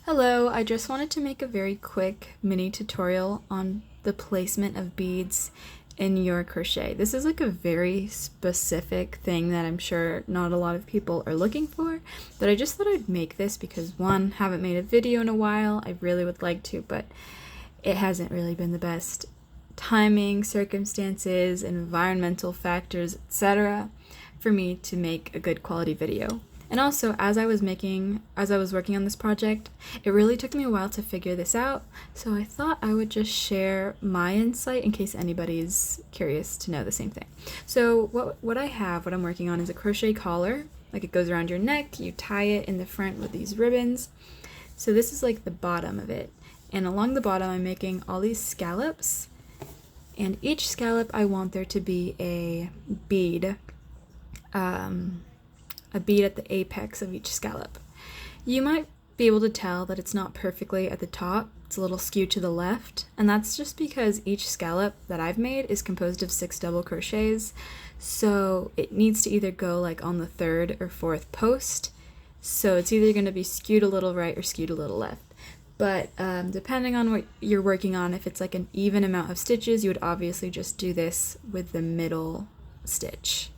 Hello, I just wanted to make a very quick mini tutorial on the placement of beads in your crochet. This is like a very specific thing that I'm sure not a lot of people are looking for, but I just thought I'd make this because one, haven't made a video in a while. I really would like to, but it hasn't really been the best timing, circumstances, environmental factors, etc. for me to make a good quality video. And also, as I was working on this project, it really took me a while to figure this out, so I thought I would just share my insight in case anybody's curious to know the same thing. So what I'm working on is a crochet collar. Like, it goes around your neck, you tie it in the front with these ribbons. So this is like the bottom of it. And along the bottom, I'm making all these scallops. And each scallop, I want there to be a bead. A bead at the apex of each scallop. You might be able to tell that it's not perfectly at the top. It's a little skewed to the left, and that's just because each scallop that I've made is composed of 6 double crochets, so it needs to either go like on the 3rd or 4th post, so it's either going to be skewed a little right or skewed a little left. But depending on what you're working on, if it's like an even amount of stitches, you would obviously just do this with the middle stitch.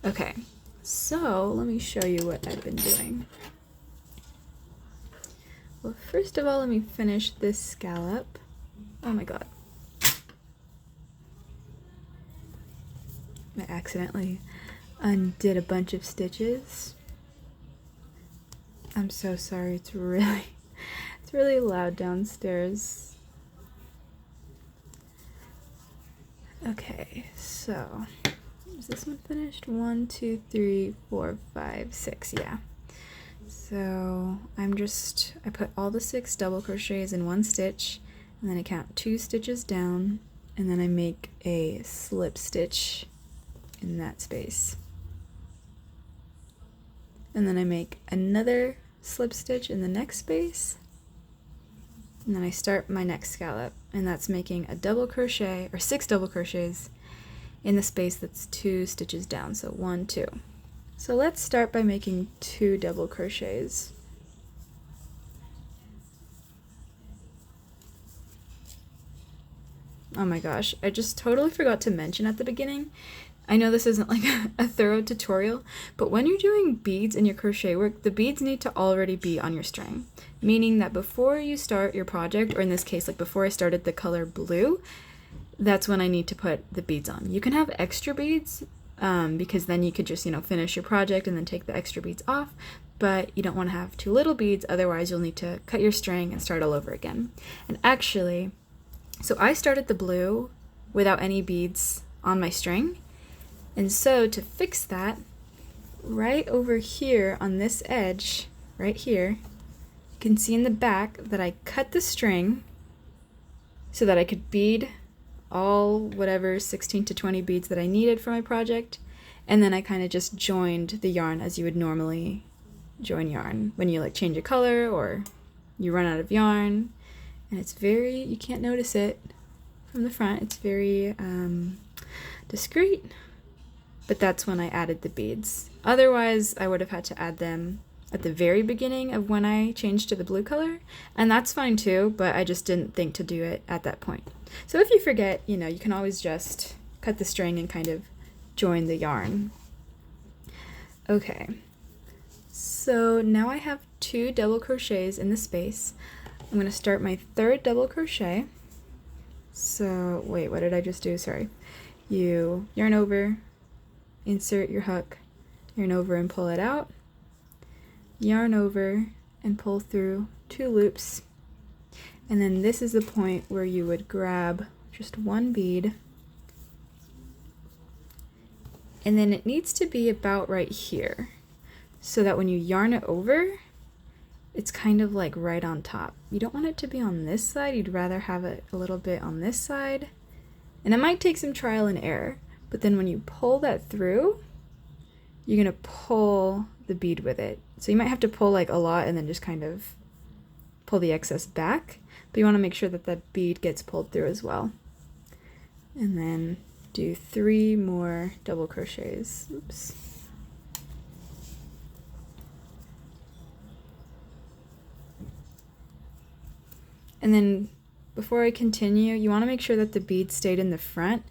Okay. So let me show you what I've been doing. Well, first of all, let me finish this scallop. Oh my god. I accidentally undid a bunch of stitches. I'm so sorry, it's really loud downstairs. Okay, so is this one finished? 1, 2, 3, 4, 5, 6, yeah. So I put all the 6 double crochets in one stitch, and then I count 2 stitches down, and then I make a slip stitch in that space. And then I make another slip stitch in the next space, and then I start my next scallop, and that's making a double crochet, or 6 double crochets, in the space that's 2 stitches down, so 1, 2. So let's start by making 2 double crochets. Oh my gosh, I just totally forgot to mention at the beginning. I know this isn't like a thorough tutorial, but when you're doing beads in your crochet work, the beads need to already be on your string. Meaning that before you start your project, or in this case, like before I started the color blue, that's when I need to put the beads on. You can have extra beads because then you could just, finish your project and then take the extra beads off, but you don't want to have too little beads, otherwise you'll need to cut your string and start all over again. And actually, so I started the blue without any beads on my string, and so to fix that, right over here on this edge, right here, you can see in the back that I cut the string so that I could bead all whatever 16 to 20 beads that I needed for my project, and then I kind of just joined the yarn as you would normally join yarn when you like change a color or you run out of yarn. And it's you can't notice it from the front, it's very discreet, but that's when I added the beads. Otherwise I would have had to add them at the very beginning of when I changed to the blue color, and that's fine too, but I just didn't think to do it at that point. So if you forget, you can always just cut the string and kind of join the yarn. Okay, so now I have 2 double crochets in the space. I'm going to start my 3rd double crochet. So wait, what did I just do? Sorry. You yarn over, insert your hook, yarn over and pull it out, yarn over and pull through 2 loops, and then this is the point where you would grab just 1 bead, and then it needs to be about right here so that when you yarn it over, it's kind of like right on top. You don't want it to be on this side, you'd rather have it a little bit on this side, and it might take some trial and error, but then when you pull that through, you're gonna pull the bead with it. So you might have to pull like a lot and then just kind of pull the excess back, but you want to make sure that that bead gets pulled through as well. And then do 3 more double crochets. Oops. And then before I continue, you want to make sure that the bead stayed in the front,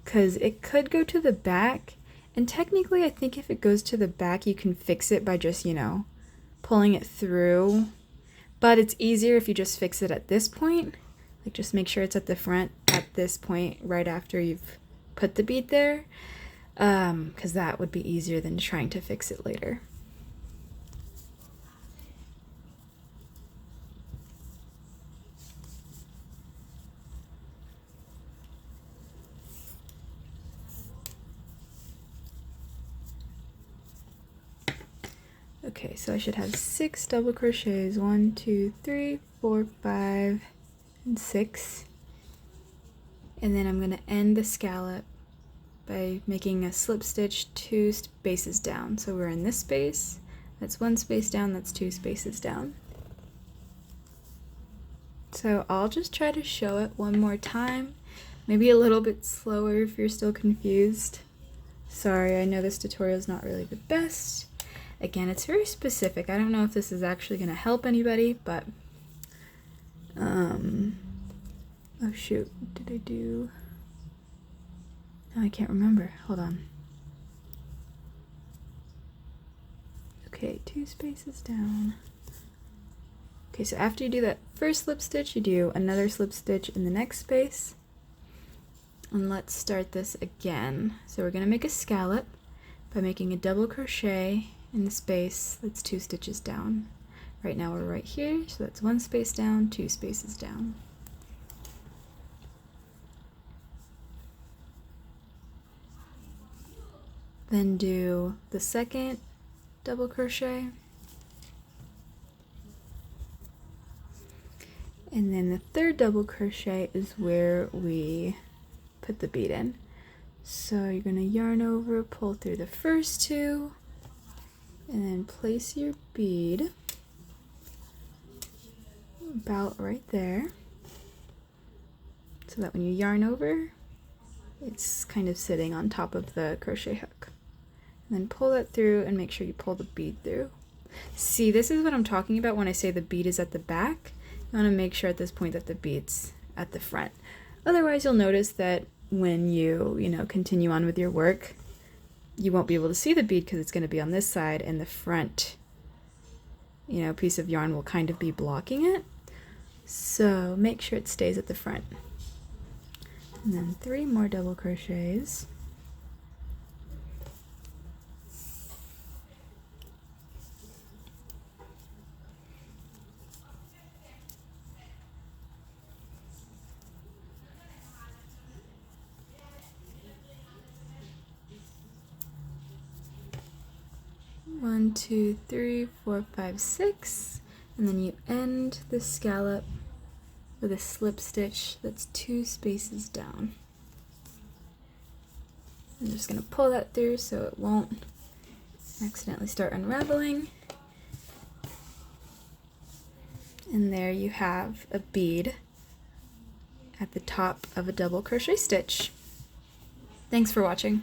because it could go to the back. And technically, I think if it goes to the back, you can fix it by just, you know, pulling it through. But it's easier if you just fix it at this point. Like, just make sure it's at the front at this point right after you've put the bead there, because that would be easier than trying to fix it later. Okay, so I should have 6 double crochets. 1, 2, 3, 4, 5, and 6. And then I'm going to end the scallop by making a slip stitch 2 spaces down. So we're in this space, that's 1 space down, that's 2 spaces down. So I'll just try to show it one more time, maybe a little bit slower if you're still confused. Sorry, I know this tutorial is not really the best. Again, it's very specific. I don't know if this is actually going to help anybody, but oh shoot, what did I do? No, I can't remember. Hold on. Okay, 2 spaces down. Okay, so after you do that first slip stitch, you do another slip stitch in the next space. And let's start this again. So we're going to make a scallop by making a double crochet in the space that's 2 stitches down. Right now we're right here, so that's 1 space down, 2 spaces down. Then do the second double crochet, and then the third double crochet is where we put the bead in. So you're going to yarn over, pull through the first 2, and then place your bead about right there, so that when you yarn over, it's kind of sitting on top of the crochet hook. And then pull that through and make sure you pull the bead through. See, this is what I'm talking about when I say the bead is at the back. You want to make sure at this point that the bead's at the front. Otherwise, you'll notice that when you continue on with your work, you won't be able to see the bead because it's going to be on this side, and the front, piece of yarn will kind of be blocking it. So make sure it stays at the front. And then 3 more double crochets. One, 2, 3, 4, 5, 6, and then you end the scallop with a slip stitch that's 2 spaces down. I'm just going to pull that through so it won't accidentally start unraveling. And there you have a bead at the top of a double crochet stitch. Thanks for watching.